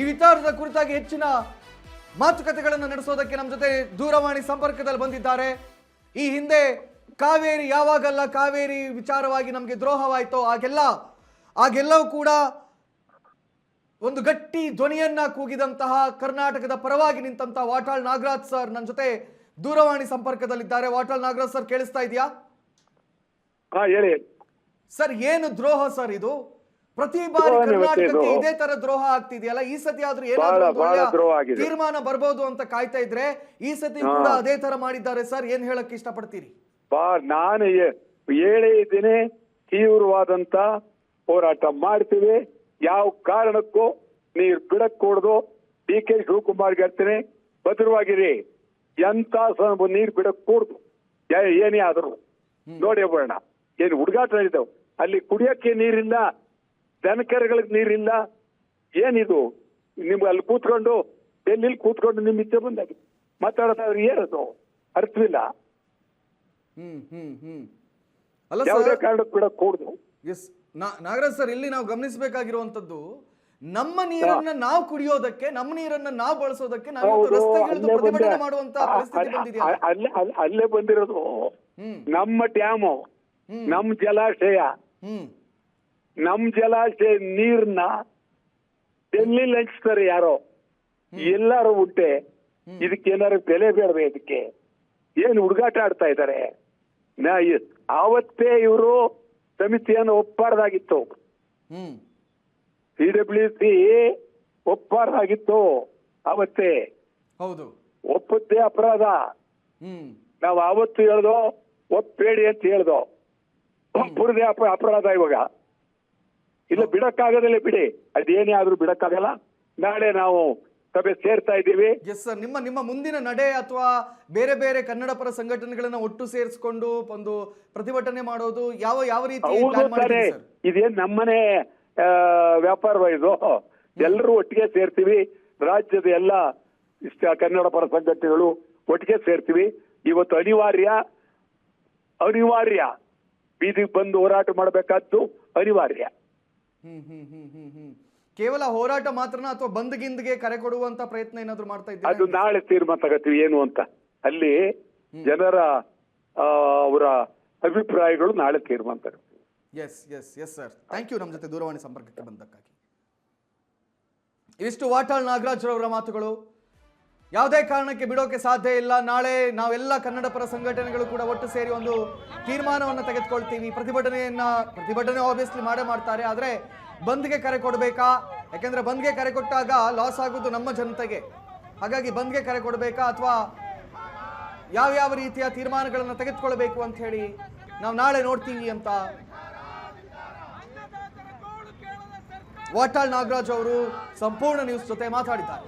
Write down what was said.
ಈ ವಿಚಾರದ ಕುರಿತಾಗಿ ಹೆಚ್ಚಿನ ಮಾತುಕತೆಗಳನ್ನು ನಡೆಸೋದಕ್ಕೆ ನಮ್ಮ ಜೊತೆ ದೂರವಾಣಿ ಸಂಪರ್ಕದಲ್ಲಿ ಬಂದಿದ್ದಾರೆ. ಈ ಹಿಂದೆ ಕಾವೇರಿ ಯಾವಾಗಲ್ಲ ಕಾವೇರಿ ವಿಚಾರವಾಗಿ ನಮಗೆ ದ್ರೋಹವಾಯಿತೋ ಆಗೆಲ್ಲವೂ ಕೂಡ ಒಂದು ಗಟ್ಟಿ ಧ್ವನಿಯನ್ನ ಕೂಗಿದಂತಹ ಕರ್ನಾಟಕದ ಪರವಾಗಿ ನಿಂತಹ ವಾಟಾಳ್ ನಾಗರಾಜ್ ಸರ್ ನನ್ನ ಜೊತೆ ದೂರವಾಣಿ ಸಂಪರ್ಕದಲ್ಲಿದ್ದಾರೆ. ವಾಟಾಳ್ ನಾಗರಾಜ್ ಸರ್, ಕೇಳಿಸ್ತಾ ಇದೆಯಾ? ಹೇಳಿ ಸರ್, ಏನು ದ್ರೋಹ ಸರ್ ಇದು? ಪ್ರತಿ ಬಾರಿ ಕರ್ನಾಟಕಕ್ಕೆ ಇದೇ ತರ ದ್ರೋಹ ಆಗ್ತಿದೆಯಲ್ಲ, ಈ ಸತಿ ಆದ್ರೂ ಏನಾದ್ರೂ ತೀರ್ಮಾನ ಬರ್ಬೋದು ಅಂತ ಕಾಯ್ತಾ ಇದ್ರೆ ಈ ಸತಿ ಕೂಡ ಅದೇ ತರ ಮಾಡಿದ್ದಾರೆ ಸರ್. ಏನ್ ಹೇಳಕ್ ಇಷ್ಟಪಡ್ತೀರಿ? ನಾನು ಹೇಳೇ ಇದ್ದೀನಿ, ತೀವ್ರವಾದಂತ ಹೋರಾಟ ಮಾಡ್ತೀವಿ. ಯಾವ ಕಾರಣಕ್ಕೂ ನೀರು ಬಿಡಕ್ ಕೂಡದು. ಡಿ ಕೆ ಶಿವಕುಮಾರ್ ಹೇಳ್ತೀನಿ, ಭದ್ರವಾಗಿರಿ. ಎಂತ ನೀರು ಬಿಡಕ್ ಕೂಡ್ದು ಏನೇ ಆದ್ರು ನೋಡಿ ಬರೋಣ. ಏನು ಹುಡುಗಾಟ ಇದ್ದಾವೆ ಅಲ್ಲಿ, ಕುಡಿಯಕ್ಕೆ ನೀರಿಲ್ಲ, ದನಕರುಗಳಿಗೆ ನೀರಿಲ್ಲ. ಏನಿದು ನಿಮ್ಗೆ ಅಲ್ಲಿ ಕೂತ್ಕೊಂಡು ಡೆಲ್ಲಿಲಿ ಕೂತ್ಕೊಂಡು ನಿಮ್ ಇಚ್ಛೆ ಬಂದಾಗಿ ಮಾತಾಡೋದಾದ್ರೆ ಏನದು ಅರ್ಥವಿಲ್ಲ. ಯಾವುದೇ ಕಾರಣಕ್ಕೆ ಬಿಡಕ್ ಕೂಡ್ದು. ಎಸ್ ನಾಗರಾಜ್ ಸರ್, ಇಲ್ಲಿ ನಾವು ಗಮನಿಸಬೇಕಾಗಿರುವಂತದ್ದು, ನಮ್ಮ ನೀರನ್ನ ನಾವು ಕುಡಿಯೋದಕ್ಕೆ, ನಮ್ಮ ನೀರನ್ನ ನಾವು ಬಳಸೋದಕ್ಕೆ ನಾವು ಪ್ರತಿಭಟನೆ ಮಾಡುವಂತ ಪರಿಸ್ಥಿತಿ ಬಂದಿದೆಯಾ? ಅಲ್ಲೇ ಬಂದಿರೋದು. ನಮ್ಮ ಡ್ಯಾಮು, ನಮ್ ಜಲಾಶಯ, ನಮ್ ಜಲಾಶಯ ನೀರ್ನ ಡೆಲ್ಲಿ ಹಂಚ್ತಾರೆ ಯಾರೋ, ಎಲ್ಲಾರು ಉಂಟೆ. ಇದಕ್ಕೆ ಏನಾರು ಬೆಲೆ ಬೇಡವೆ? ಇದಕ್ಕೆ ಏನು ಹುಡುಗಾಟ ಆಡ್ತಾ ಇದ್ದಾರೆ? ಆವತ್ತೇ ಇವರು ಸಮಿತಿಯನ್ನು ಒಪ್ಪಾರ್ದಾಗಿತ್ತು. CWC ಒಪ್ಪಾರ್ದಾಗಿತ್ತು ಅವತ್ತೇ. ಹೌದು, ಒಪ್ಪದ್ದೇ ಅಪರಾಧ. ನಾವು ಆವತ್ತು ಹೇಳ್ದೋ ಒಪ್ಪೇಡಿ ಅಂತ ಹೇಳ್ದೋ, ಒಪ್ಪುದೇ ಅಪರಾಧ. ಇವಾಗ ಇಲ್ಲ ಬಿಡಕ್ಕಾಗದಲ್ಲೇ ಬಿಡಿ, ಅದೇನೇ ಆದ್ರೂ ಬಿಡಕ್ಕಾಗಲ್ಲ. ನಾಳೆ ನಾವು ಸಭೆ ಸೇರ್ತಾ ಇದ್ದೀವಿ. ಎಸ್ ಸರ್, ನಿಮ್ಮ ಮುಂದಿನ ನಡೆ ಅಥವಾ ಬೇರೆ ಬೇರೆ ಕನ್ನಡ ಪರ ಸಂಘಟನೆಗಳನ್ನ ಒಟ್ಟು ಸೇರಿಸಿಕೊಂಡು ಒಂದು ಪ್ರತಿಭಟನೆ ಮಾಡೋದು ಯಾವ ರೀತಿ? ಇದೇನ್ ನಮ್ಮನೆ ವ್ಯಾಪಾರ ಇದು. ಎಲ್ಲರೂ ಒಟ್ಟಿಗೆ ಸೇರ್ತೀವಿ. ರಾಜ್ಯದ ಎಲ್ಲ ಕನ್ನಡ ಪರ ಸಂಘಟನೆಗಳು ಒಟ್ಟಿಗೆ ಸೇರ್ತೀವಿ. ಇವತ್ತು ಅನಿವಾರ್ಯ ಬೀದಿಗೆ ಬಂದು ಹೋರಾಟ ಮಾಡಬೇಕಾದ್ದು ಅನಿವಾರ್ಯ. ಕೇವಲ ಹೋರಾಟ ಮಾತ್ರನ ಅಥವಾ ಬಂದ್ ಗಿಂದ್ಗೆ ಕರೆ ಕೊಡುವಂತ ಪ್ರಯತ್ನ ಏನಾದ್ರು ಮಾಡ್ತಾ ಇದ್ದೀರಾ? ಅದು ನಾಳೆ ತೀರ್ಮಾನ ತಗೋತೀವಿ ಏನು ಅಂತ. ಅಲ್ಲಿ ಜನರ ಅವರ ಅಭಿಪ್ರಾಯಗಳು ನಾಳೆ ತೀರ್ಮಾನ ತಗೋತೀವಿ. Yes yes yes sir, thank you ನಮ್ಮ ಜೊತೆ ದೂರವಾಣಿ ಸಂಪರ್ಕಕ್ಕೆ ಬಂದಕ್ಕಾಗಿ. ಇವಿಷ್ಟು ವಾಟಾಳ್ ನಾಗರಾಜ್ ಅವರ ಮಾತುಗಳು. ಯಾವುದೇ ಕಾರಣಕ್ಕೆ ಬಿಡೋಕೆ ಸಾಧ್ಯ ಇಲ್ಲ. ನಾಳೆ ನಾವೆಲ್ಲ ಕನ್ನಡ ಪರ ಸಂಘಟನೆಗಳು ಕೂಡ ಒಟ್ಟು ಸೇರಿ ಒಂದು ತೀರ್ಮಾನವನ್ನು ತೆಗೆದುಕೊಳ್ತೀವಿ. ಪ್ರತಿಭಟನೆ ಆಬ್ವಿಯಸ್ಲಿ ಮಾಡ್ತಾರೆ, ಆದರೆ ಬಂದ್ಗೆ ಕರೆ ಕೊಡಬೇಕಾ? ಯಾಕೆಂದ್ರೆ ಬಂದ್ಗೆ ಕರೆ ಕೊಟ್ಟಾಗ ಲಾಸ್ ಆಗೋದು ನಮ್ಮ ಜನತೆಗೆ. ಹಾಗಾಗಿ ಬಂದ್ಗೆ ಕರೆ ಕೊಡಬೇಕಾ ಅಥವಾ ಯಾವ ರೀತಿಯ ತೀರ್ಮಾನಗಳನ್ನು ತೆಗೆದುಕೊಳ್ಬೇಕು ಅಂತ ಹೇಳಿ ನಾವು ನಾಳೆ ನೋಡ್ತೀವಿ ಅಂತ ವಾಟಾಳ್ ನಾಗರಾಜ್ ಅವರು ಸಂಪೂರ್ಣ ನ್ಯೂಸ್ ಜೊತೆ ಮಾತಾಡಿದ್ದಾರೆ.